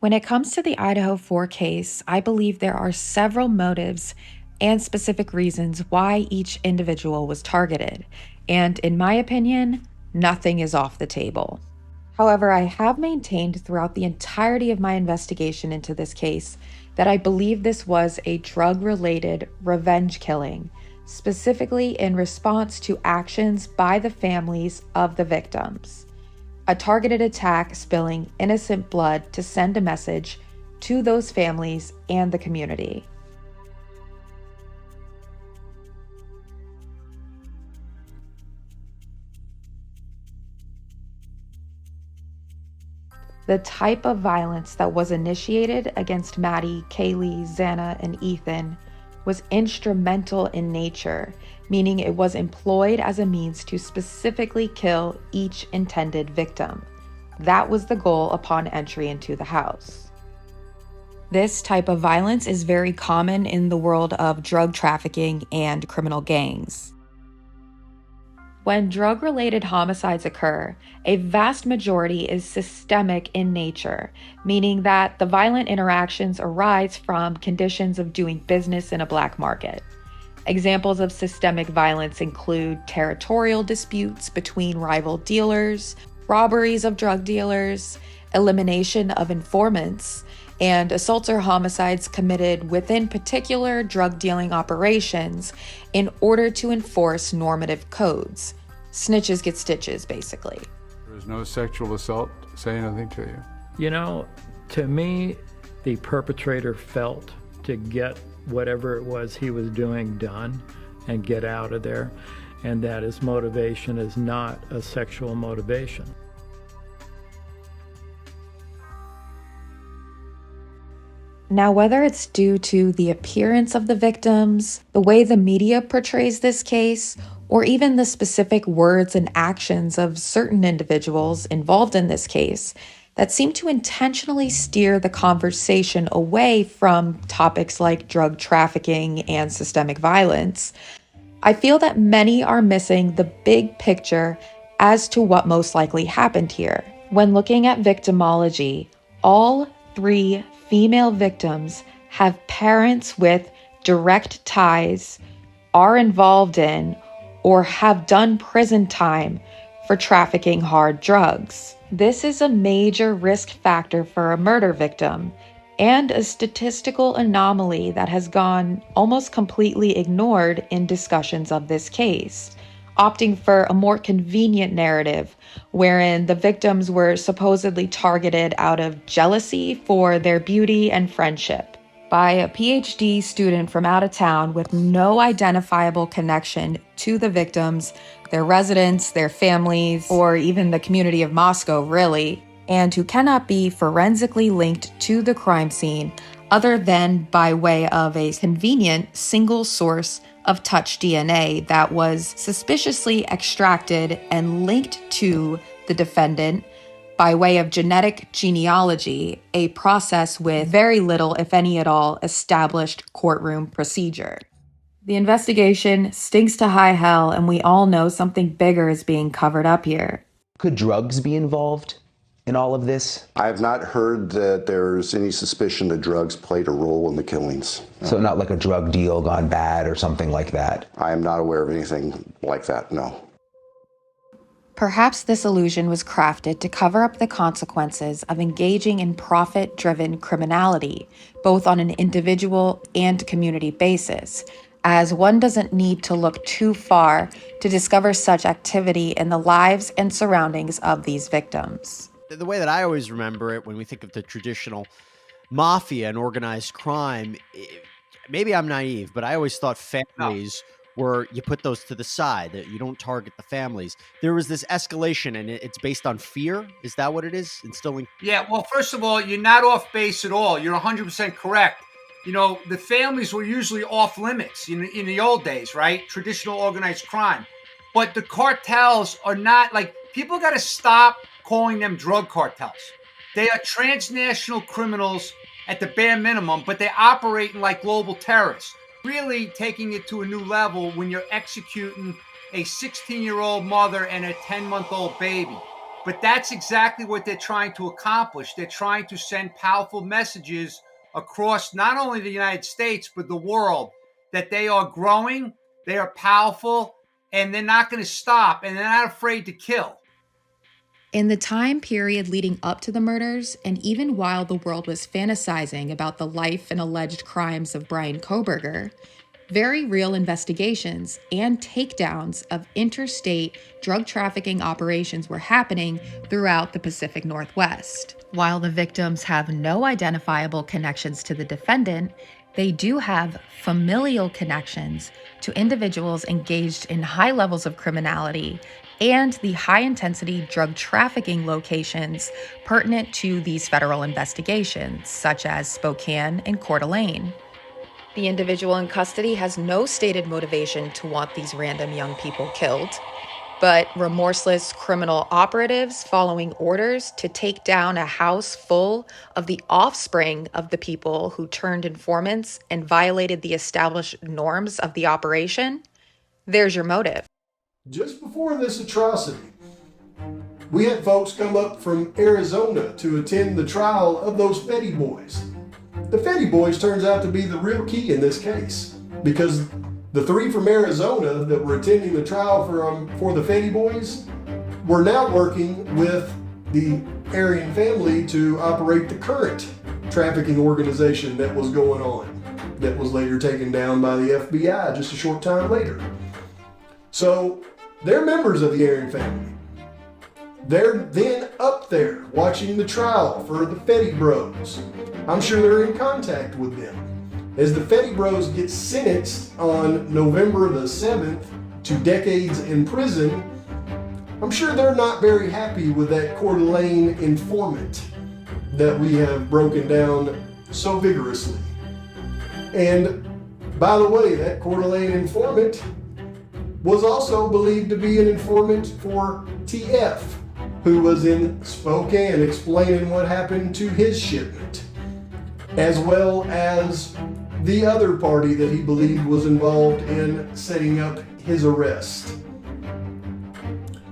When it comes to the Idaho 4 case, I believe there are several motives and specific reasons why each individual was targeted. And in my opinion, nothing is off the table. However, I have maintained throughout the entirety of my investigation into this case that I believe this was a drug related revenge killing, specifically in response to actions by the families of the victims. A targeted attack spilling innocent blood to send a message to those families and the community. The type of violence that was initiated against Maddie, Kaylee, Xana, and Ethan was instrumental in nature, meaning it was employed as a means to specifically kill each intended victim. That was the goal upon entry into the house. This type of violence is very common in the world of drug trafficking and criminal gangs. When drug-related homicides occur, a vast majority is systemic in nature, meaning that the violent interactions arise from conditions of doing business in a black market. Examples of systemic violence include territorial disputes between rival dealers, robberies of drug dealers, elimination of informants, and assaults or homicides committed within particular drug dealing operations in order to enforce normative codes. Snitches get stitches, basically. There was no sexual assault. Say anything to you? You know, to me, the perpetrator felt to get whatever it was he was doing done and get out of there, and that his motivation is not a sexual motivation. Now, whether it's due to the appearance of the victims, the way the media portrays this case, or even the specific words and actions of certain individuals involved in this case that seem to intentionally steer the conversation away from topics like drug trafficking and systemic violence, I feel that many are missing the big picture as to what most likely happened here. When looking at victimology, all three female victims have parents with direct ties, are involved in, or have done prison time for trafficking hard drugs. This is a major risk factor for a murder victim and a statistical anomaly that has gone almost completely ignored in discussions of this case, opting for a more convenient narrative wherein the victims were supposedly targeted out of jealousy for their beauty and friendship by a PhD student from out of town with no identifiable connection to the victims, their residents, their families, or even the community of Moscow, really, and who cannot be forensically linked to the crime scene other than by way of a convenient single source of touch DNA that was suspiciously extracted and linked to the defendant by way of genetic genealogy, a process with very little, if any at all, established courtroom procedure. The investigation stinks to high hell, and we all know something bigger is being covered up here. Could drugs be involved in all of this? I have not heard that there's any suspicion that drugs played a role in the killings. So not like a drug deal gone bad or something like that? I am not aware of anything like that, no. Perhaps this illusion was crafted to cover up the consequences of engaging in profit-driven criminality, both on an individual and community basis, as one doesn't need to look too far to discover such activity in the lives and surroundings of these victims. The way that I always remember it when we think of the traditional mafia and organized crime, maybe I'm naive, but I always thought families where you put those to the side, that you don't target the families. There was this escalation, and it's based on fear. Is that what it is? Instilling? Yeah, well, first of all, you're not off base at all. You're 100% correct. You know, the families were usually off limits in the old days, right? Traditional organized crime. But the cartels are not, like, people got to stop calling them drug cartels. They are transnational criminals at the bare minimum, but they operate like global terrorists. Really taking it to a new level when you're executing a 16-year-old mother and a 10-month-old baby. But that's exactly what they're trying to accomplish. They're trying to send powerful messages across not only the United States, but the world, that they are growing, they are powerful, and they're not going to stop, and they're not afraid to kill. In the time period leading up to the murders, and even while the world was fantasizing about the life and alleged crimes of Brian Kohberger, very real investigations and takedowns of interstate drug trafficking operations were happening throughout the Pacific Northwest. While the victims have no identifiable connections to the defendant, they do have familial connections to individuals engaged in high levels of criminality and the high-intensity drug trafficking locations pertinent to these federal investigations, such as Spokane and Coeur d'Alene. The individual in custody has no stated motivation to want these random young people killed, but remorseless criminal operatives following orders to take down a house full of the offspring of the people who turned informants and violated the established norms of the operation, there's your motive. Just before this atrocity, we had folks come up from Arizona to attend the trial of those Fetty boys. The Fetty boys turns out to be the real key in this case, because the three from Arizona that were attending the trial for the Fetty boys were now working with the Aryan family to operate the current trafficking organization that was going on, that was later taken down by the FBI just a short time later. So they're members of the Aryan family. They're then up there watching the trial for the Fetty Bros. I'm sure they're in contact with them. As the Fetty Bros get sentenced on November the 7th to decades in prison, I'm sure they're not very happy with that Coeur d'Alene informant that we have broken down so vigorously. And by the way, that Coeur d'Alene informant was also believed to be an informant for TF, who was in Spokane explaining what happened to his shipment, as well as the other party that he believed was involved in setting up his arrest.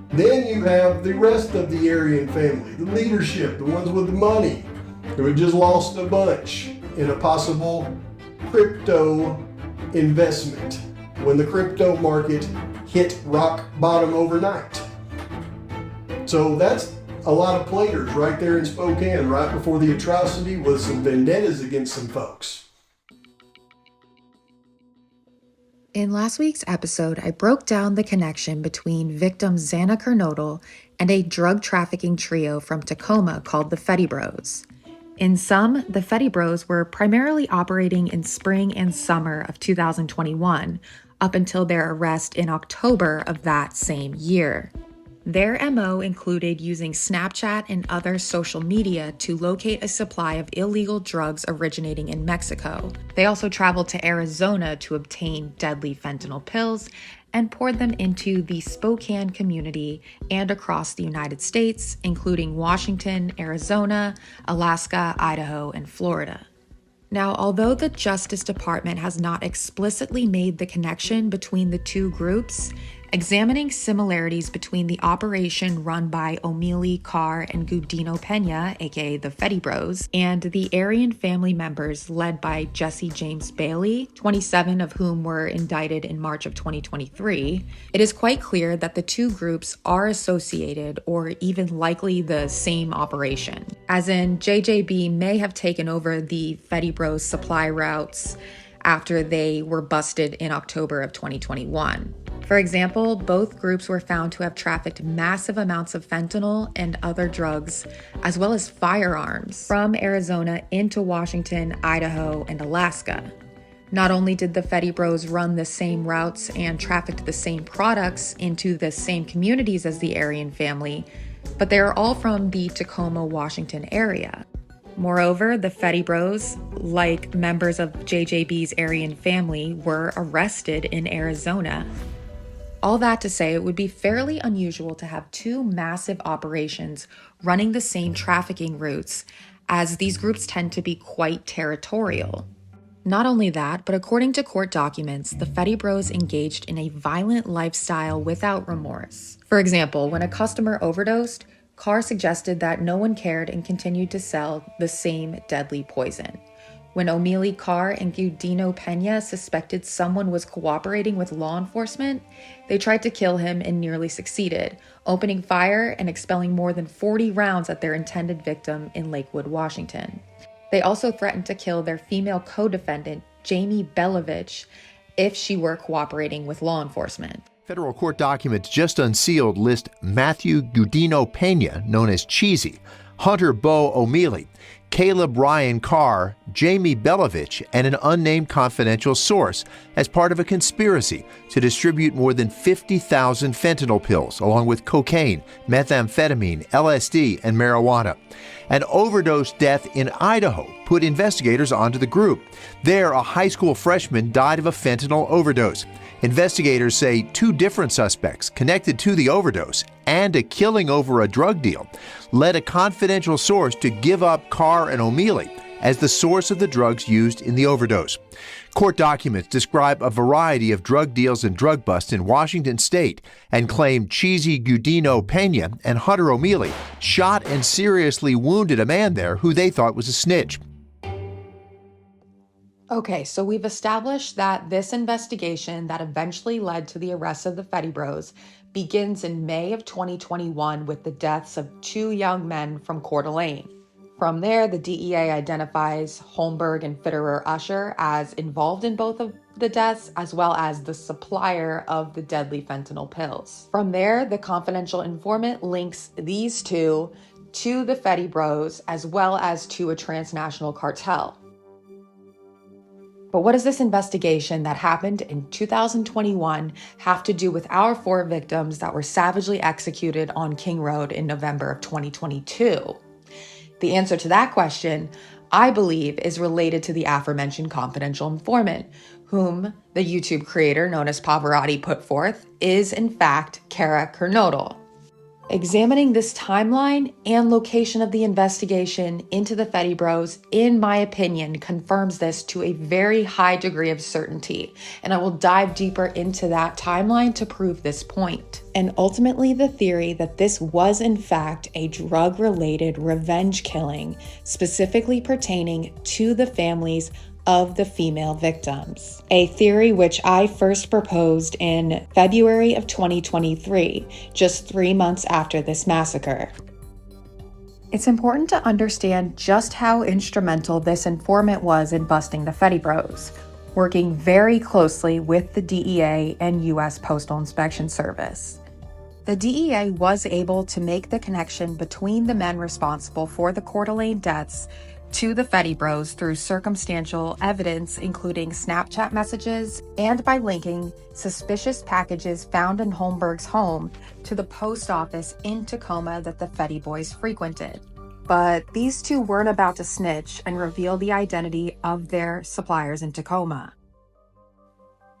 Then you have the rest of the Aryan family, the leadership, the ones with the money, who had just lost a bunch in a possible crypto investment when the crypto market hit rock bottom overnight. So that's a lot of players right there in Spokane right before the atrocity, with some vendettas against some folks. In last week's episode, I broke down the connection between victim Xana Kernodle and a drug trafficking trio from Tacoma called the Fetty Bros. In sum, the Fetty Bros were primarily operating in spring and summer of 2021, up until their arrest in October of that same year. Their MO included using Snapchat and other social media to locate a supply of illegal drugs originating in Mexico. They also traveled to Arizona to obtain deadly fentanyl pills and poured them into the Spokane community and across the United States, including Washington, Arizona, Alaska, Idaho, and Florida. Now, although the Justice Department has not explicitly made the connection between the two groups, examining similarities between the operation run by O'Mealy, Carr, and Gudino Pena, aka the Fetty Bros, and the Aryan family members led by Jesse James Bailey, 27 of whom were indicted in March of 2023, it is quite clear that the two groups are associated or even likely the same operation. As in, JJB may have taken over the Fetty Bros supply routes after they were busted in October of 2021. For example, both groups were found to have trafficked massive amounts of fentanyl and other drugs, as well as firearms, from Arizona into Washington, Idaho, and Alaska. Not only did the Fetty Bros run the same routes and trafficked the same products into the same communities as the Aryan family, but they are all from the Tacoma, Washington area. Moreover, the Fetty Bros, like members of JJB's Aryan family, were arrested in Arizona. All that to say, it would be fairly unusual to have two massive operations running the same trafficking routes, as these groups tend to be quite territorial. Not only that, but according to court documents, the Fetty Bros engaged in a violent lifestyle without remorse. For example, when a customer overdosed, Carr suggested that no one cared and continued to sell the same deadly poison. When O'Mealy, Carr, and Gudino Pena suspected someone was cooperating with law enforcement, they tried to kill him and nearly succeeded, opening fire and expelling more than 40 rounds at their intended victim in Lakewood, Washington. They also threatened to kill their female co-defendant, Jamie Belovich, if she were cooperating with law enforcement. Federal court documents just unsealed list Matthew Gudino Pena, known as Cheesy, Hunter Bo O'Mealy, Caleb Ryan Carr, Jamie Belovich, and an unnamed confidential source as part of a conspiracy to distribute more than 50,000 fentanyl pills, along with cocaine, methamphetamine, LSD, and marijuana. An overdose death in Idaho put investigators onto the group. There, a high school freshman died of a fentanyl overdose. Investigators say 2 different suspects connected to the overdose and a killing over a drug deal led a confidential source to give up Carr and O'Mealy as the source of the drugs used in the overdose. Court documents describe a variety of drug deals and drug busts in Washington state and claim Cheesy Gudino Pena and Hunter O'Mealy shot and seriously wounded a man there who they thought was a snitch. Okay, so we've established that this investigation that eventually led to the arrest of the Fetty Bros begins in May of 2021 with the deaths of 2 young men from Coeur d'Alene. From there, the DEA identifies Holmberg and Fitterer Usher as involved in both of the deaths, as well as the supplier of the deadly fentanyl pills. From there, the confidential informant links these 2 to the Fetty Bros, as well as to a transnational cartel. But what does this investigation that happened in 2021 have to do with our 4 victims that were savagely executed on King Road in November of 2022? The answer to that question, I believe, is related to the aforementioned confidential informant, whom the YouTube creator known as Pavarotti put forth is in fact Kara Kernodle. Examining this timeline and location of the investigation into the Fetty Bros, in my opinion, confirms this to a very high degree of certainty, and I will dive deeper into that timeline to prove this point. And ultimately, the theory that this was in fact a drug-related revenge killing, specifically pertaining to the families of the female victims. A theory which I first proposed in February of 2023, just 3 months after this massacre. It's important to understand just how instrumental this informant was in busting the Fetty Bros, working very closely with the DEA and U.S. Postal Inspection Service. The DEA was able to make the connection between the men responsible for the Coeur d'Alene deaths to the Fetty Bros through circumstantial evidence, including Snapchat messages, and by linking suspicious packages found in Holmberg's home to the post office in Tacoma that the Fetty Boys frequented. But these 2 weren't about to snitch and reveal the identity of their suppliers in Tacoma.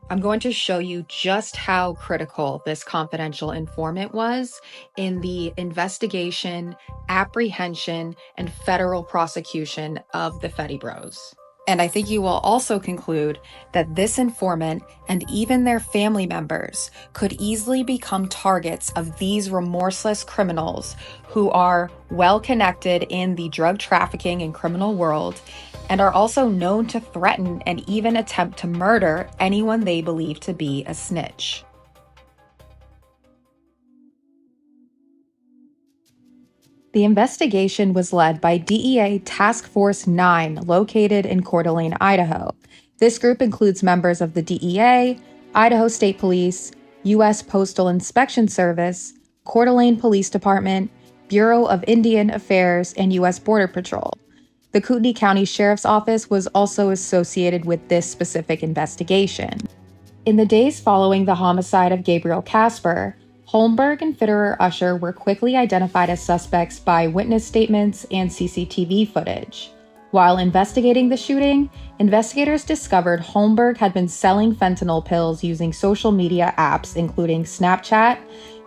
I'm going to show you just how critical this confidential informant was in the investigation, apprehension, and federal prosecution of the Fetty Bros. And I think you will also conclude that this informant and even their family members could easily become targets of these remorseless criminals who are well connected in the drug trafficking and criminal world and are also known to threaten and even attempt to murder anyone they believe to be a snitch. The investigation was led by DEA Task Force 9, located in Coeur d'Alene, Idaho. This group includes members of the DEA, Idaho State Police, U.S. Postal Inspection Service, Coeur d'Alene Police Department, Bureau of Indian Affairs, and U.S. Border Patrol. The Kootenai County Sheriff's Office was also associated with this specific investigation. In the days following the homicide of Gabriel Casper, Holmberg and Fitterer Usher were quickly identified as suspects by witness statements and CCTV footage. While investigating the shooting, investigators discovered Holmberg had been selling fentanyl pills using social media apps including Snapchat,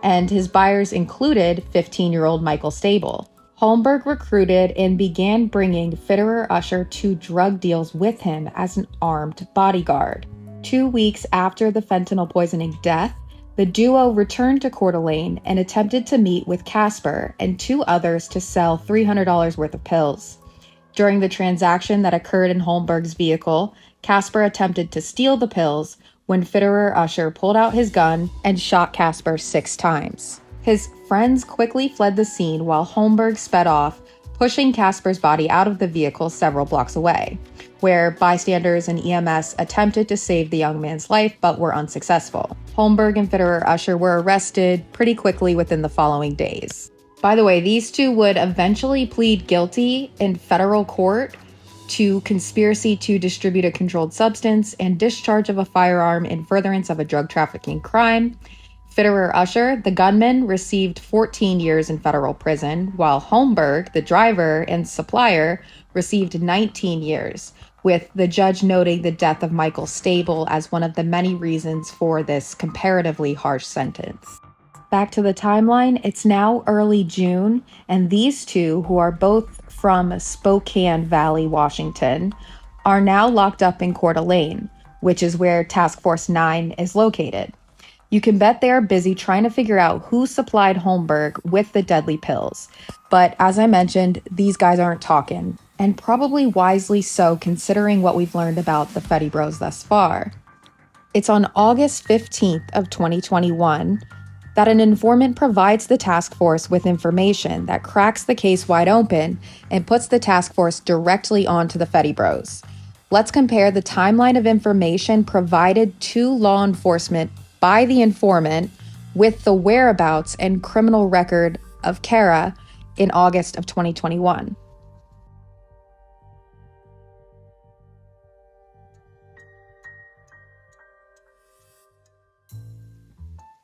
and his buyers included 15-year-old Michael Stable. Holmberg recruited and began bringing Fitterer Usher to drug deals with him as an armed bodyguard. 2 weeks after the fentanyl poisoning death, The duo returned to Coeur d'Alene and attempted to meet with Casper and 2 others to sell $300 worth of pills. During the transaction that occurred in Holmberg's vehicle, Casper attempted to steal the pills when Fitterer Usher pulled out his gun and shot Casper 6 times. His friends quickly fled the scene while Holmberg sped off, pushing Casper's body out of the vehicle several blocks away, where bystanders and EMS attempted to save the young man's life but were unsuccessful. Holmberg and Fitterer Usher were arrested pretty quickly within the following days. By the way, these two would eventually plead guilty in federal court to conspiracy to distribute a controlled substance and discharge of a firearm in furtherance of a drug trafficking crime. Fitterer Usher, the gunman, received 14 years in federal prison, while Holmberg, the driver and supplier, received 19 years, with the judge noting the death of Michael Stable as one of the many reasons for this comparatively harsh sentence. Back to the timeline, it's now early June, and these two, who are both from Spokane Valley, Washington, are now locked up in Coeur d'Alene, which is where Task Force 9 is located. You can bet they are busy trying to figure out who supplied Holmberg with the deadly pills. But as I mentioned, these guys aren't talking, and probably wisely so considering what we've learned about the Fetty Bros thus far. It's on August 15th of 2021 that an informant provides the task force with information that cracks the case wide open and puts the task force directly onto the Fetty Bros. Let's compare the timeline of information provided to law enforcement by the informant with the whereabouts and criminal record of Kara in August of 2021.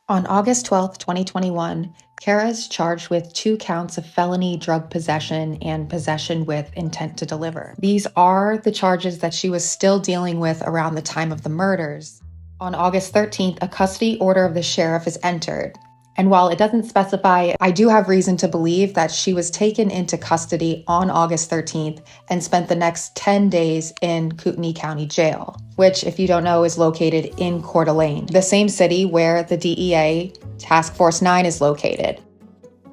On August 12, 2021, Kara is charged with 2 counts of felony drug possession and possession with intent to deliver. These are the charges that she was still dealing with around the time of the murders. On August 13th, a custody order of the sheriff is entered. And while it doesn't specify, I do have reason to believe that she was taken into custody on August 13th and spent the next 10 days in Kootenai County Jail, which, if you don't know, is located in Coeur d'Alene, the same city where the DEA Task Force 9 is located.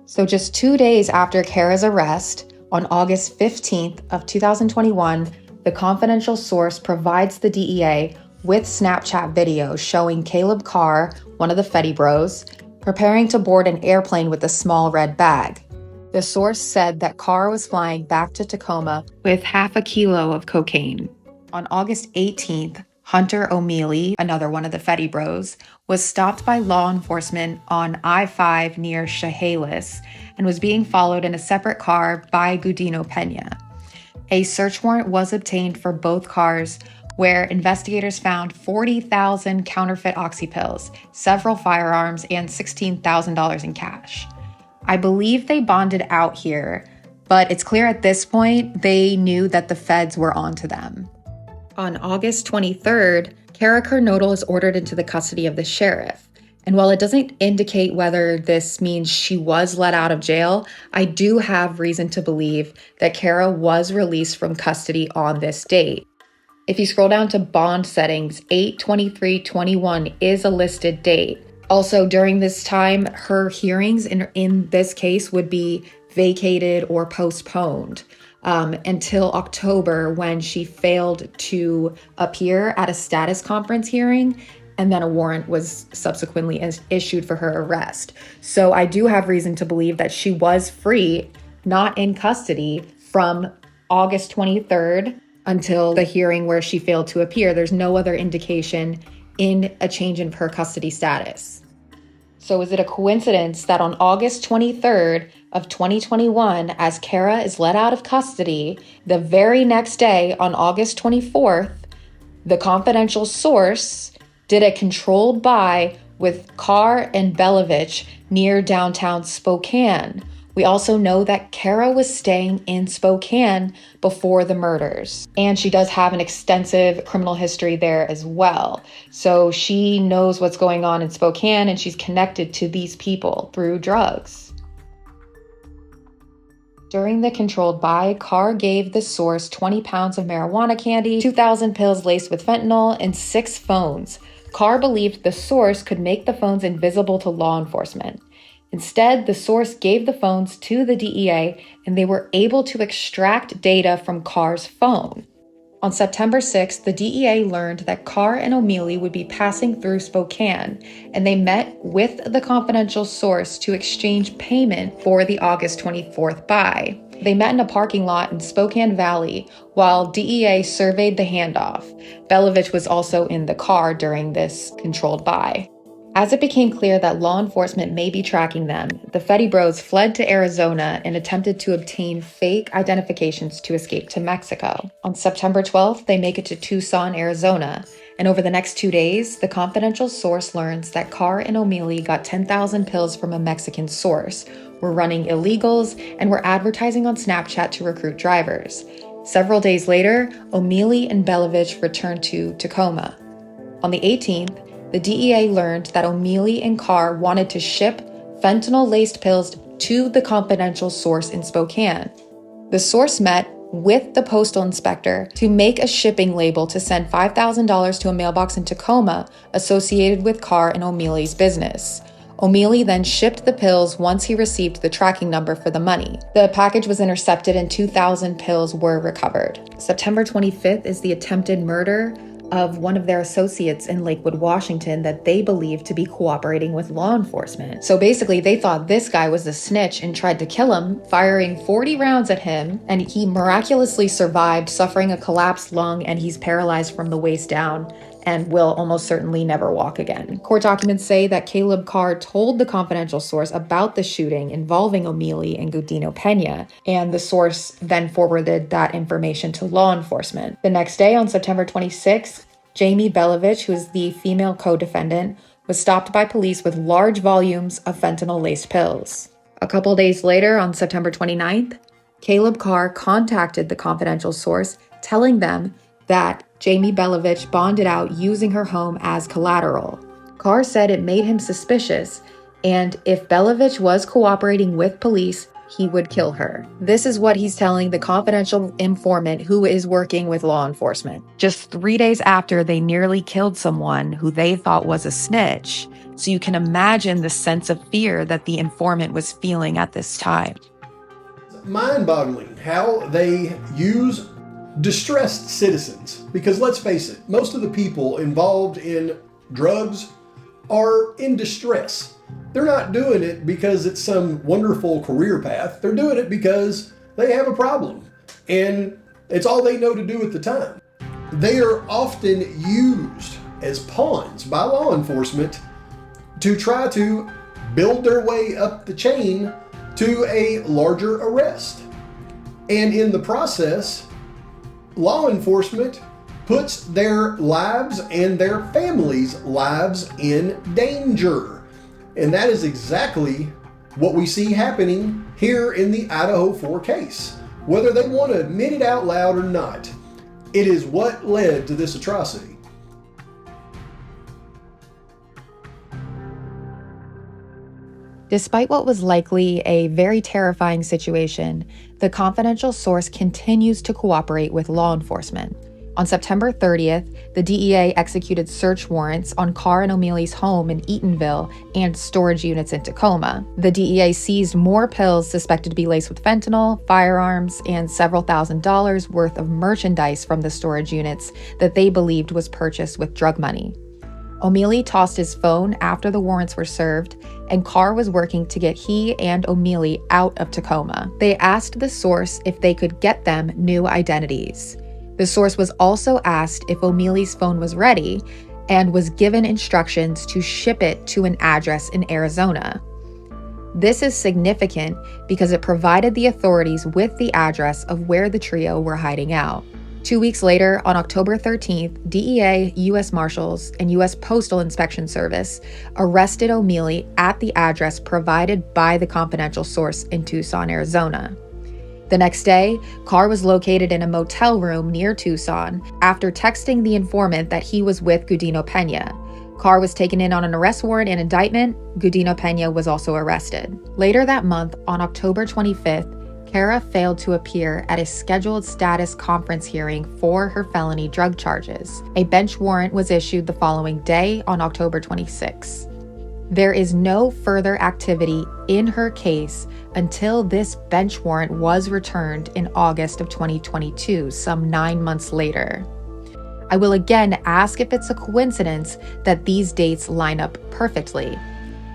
So just 2 days after Kara's arrest, on August 15th of 2021, the confidential source provides the DEA with Snapchat videos showing Caleb Carr, one of the Fetty Bros, preparing to board an airplane with a small red bag. The source said that Carr was flying back to Tacoma with half a kilo of cocaine. On August 18th, Hunter O'Mealy, another one of the Fetty Bros, was stopped by law enforcement on I-5 near Chehalis and was being followed in a separate car by Gudino Pena. A search warrant was obtained for both cars, where investigators found 40,000 counterfeit oxy pills, several firearms, and $16,000 in cash. I believe they bonded out here, but it's clear at this point they knew that the feds were onto them. On August 23rd, Kara Kernodle is ordered into the custody of the sheriff. And while it doesn't indicate whether this means she was let out of jail, I do have reason to believe that Kara was released from custody on this date. If you scroll down to bond settings, 8/23/21 is a listed date. Also, during this time, her hearings in this case would be vacated or postponed until October, when she failed to appear at a status conference hearing, and then a warrant was subsequently issued for her arrest. So I do have reason to believe that she was free, not in custody, from August 23rd until the hearing where she failed to appear. There's no other indication in a change in her custody status. So is it a coincidence that on August 23rd of 2021, as Kara is let out of custody, the very next day, on August 24th, the confidential source did a controlled buy with Carr and Belovich near downtown Spokane? We also know that Kara was staying in Spokane before the murders, and she does have an extensive criminal history there as well. So she knows what's going on in Spokane, and she's connected to these people through drugs. During the controlled buy, Carr gave the source 20 pounds of marijuana candy, 2,000 pills laced with fentanyl, and 6 phones. Carr believed the source could make the phones invisible to law enforcement. Instead, the source gave the phones to the DEA, and they were able to extract data from Carr's phone. On September 6th, the DEA learned that Carr and O'Mealy would be passing through Spokane, and they met with the confidential source to exchange payment for the August 24th buy. They met in a parking lot in Spokane Valley while DEA surveyed the handoff. Belovich was also in the car during this controlled buy. As it became clear that law enforcement may be tracking them, the Fetty Bros fled to Arizona and attempted to obtain fake identifications to escape to Mexico. On September 12th, they make it to Tucson, Arizona, and over the next 2 days, the confidential source learns that Carr and O'Mealy got 10,000 pills from a Mexican source, were running illegals, and were advertising on Snapchat to recruit drivers. Several days later, O'Mealy and Belovich returned to Tacoma. On the 18th, the DEA learned that O'Mealy and Carr wanted to ship fentanyl-laced pills to the confidential source in Spokane. The source met with the postal inspector to make a shipping label to send $5,000 to a mailbox in Tacoma associated with Carr and O'Mealy's business. O'Mealy then shipped the pills once he received the tracking number for the money. The package was intercepted and 2,000 pills were recovered. September 25th is the attempted murder of one of their associates in Lakewood, Washington, that they believed to be cooperating with law enforcement. So basically, they thought this guy was a snitch and tried to kill him, firing 40 rounds at him, and he miraculously survived, suffering a collapsed lung, and he's paralyzed from the waist down and will almost certainly never walk again. Court documents say that Caleb Carr told the confidential source about the shooting involving O'Mealy and Gudino Pena, and the source then forwarded that information to law enforcement. The next day, on September 26th, Jamie Belovich, who is the female co-defendant, was stopped by police with large volumes of fentanyl-laced pills. A couple days later, on September 29th, Caleb Carr contacted the confidential source, telling them that Jamie Belovich bonded out using her home as collateral. Carr said it made him suspicious, and if Belovich was cooperating with police, he would kill her. This is what he's telling the confidential informant who is working with law enforcement. Just 3 days after they nearly killed someone who they thought was a snitch, so you can imagine the sense of fear that the informant was feeling at this time. Mind-boggling how they use distressed citizens, because let's face it, most of the people involved in drugs are in distress. They're not doing it because it's some wonderful career path. They're doing it because they have a problem, and it's all they know to do at the time. They are often used as pawns by law enforcement to try to build their way up the chain to a larger arrest. And in the process, law enforcement puts their lives and their families' lives in danger. And that is exactly what we see happening here in the IDAHO4 case. Whether they want to admit it out loud or not, it is what led to this atrocity. Despite what was likely a very terrifying situation, the confidential source continues to cooperate with law enforcement. On September 30th, the DEA executed search warrants on Carr and O'Mealy's home in Eatonville and storage units in Tacoma. The DEA seized more pills suspected to be laced with fentanyl, firearms, and several $1,000s worth of merchandise from the storage units that they believed was purchased with drug money. O'Mealy tossed his phone after the warrants were served, and Carr was working to get he and O'Mealy out of Tacoma. They asked the source if they could get them new identities. The source was also asked if O'Mealy's phone was ready and was given instructions to ship it to an address in Arizona. This is significant because it provided the authorities with the address of where the trio were hiding out. 2 weeks later, on October 13th, DEA, U.S. Marshals, and U.S. Postal Inspection Service arrested O'Mealy at the address provided by the confidential source in Tucson, Arizona. The next day, Carr was located in a motel room near Tucson after texting the informant that he was with Gudino Pena. Carr was taken in on an arrest warrant and indictment. Gudino Pena was also arrested. Later that month, on October 25th, Kara failed to appear at a scheduled status conference hearing for her felony drug charges. A bench warrant was issued the following day on October 26. There is no further activity in her case until this bench warrant was returned in August of 2022, some 9 months later. I will again ask if it's a coincidence that these dates line up perfectly,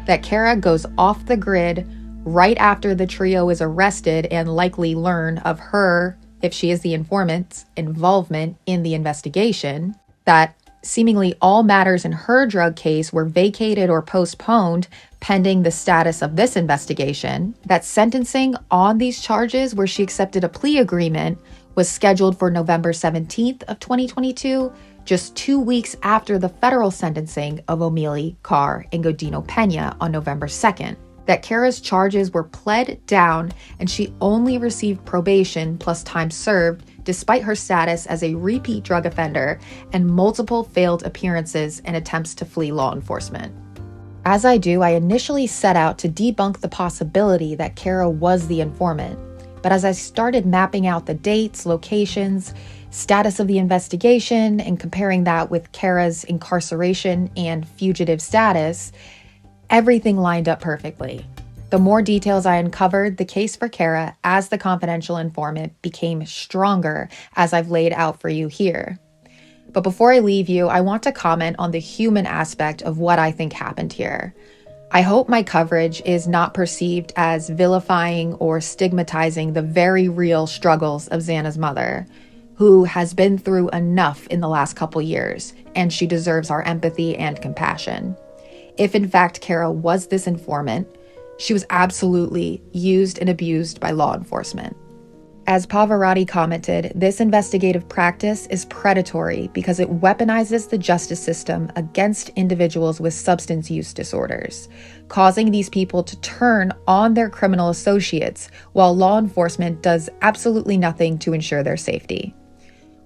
that Kara goes off the grid right after the trio is arrested and likely learn of her, if she is the informant's, involvement in the investigation, that seemingly all matters in her drug case were vacated or postponed pending the status of this investigation, that sentencing on these charges where she accepted a plea agreement was scheduled for November 17th of 2022, just 2 weeks after the federal sentencing of O'Mealy, Carr, and Godino Pena on November 2nd. That Kara's charges were pled down and she only received probation plus time served despite her status as a repeat drug offender and multiple failed appearances and attempts to flee law enforcement. As I do, I initially set out to debunk the possibility that Kara was the informant, but as I started mapping out the dates, locations, status of the investigation, and comparing that with Kara's incarceration and fugitive status, everything lined up perfectly. The more details I uncovered, the case for Kara as the confidential informant became stronger, as I've laid out for you here. But before I leave you, I want to comment on the human aspect of what I think happened here. I hope my coverage is not perceived as vilifying or stigmatizing the very real struggles of Xana's mother, who has been through enough in the last couple years, and she deserves our empathy and compassion. If in fact Kara was this informant, she was absolutely used and abused by law enforcement. As Pavarotti commented, this investigative practice is predatory because it weaponizes the justice system against individuals with substance use disorders, causing these people to turn on their criminal associates while law enforcement does absolutely nothing to ensure their safety.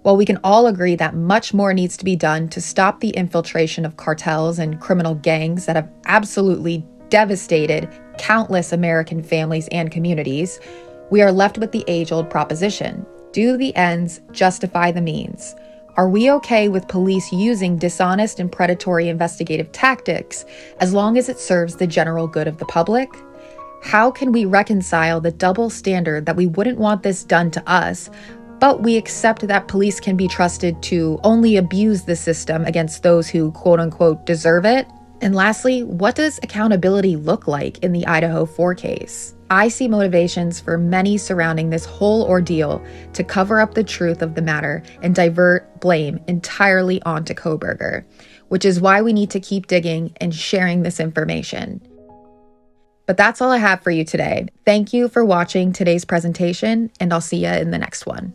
While we can all agree that much more needs to be done to stop the infiltration of cartels and criminal gangs that have absolutely devastated countless American families and communities, we are left with the age-old proposition: do the ends justify the means? Are we okay with police using dishonest and predatory investigative tactics as long as it serves the general good of the public? How can we reconcile the double standard that we wouldn't want this done to us, but we accept that police can be trusted to only abuse the system against those who quote-unquote deserve it? And lastly, what does accountability look like in the IDAHO4 case? I see motivations for many surrounding this whole ordeal to cover up the truth of the matter and divert blame entirely onto Kohberger, which is why we need to keep digging and sharing this information. But that's all I have for you today. Thank you for watching today's presentation, and I'll see you in the next one.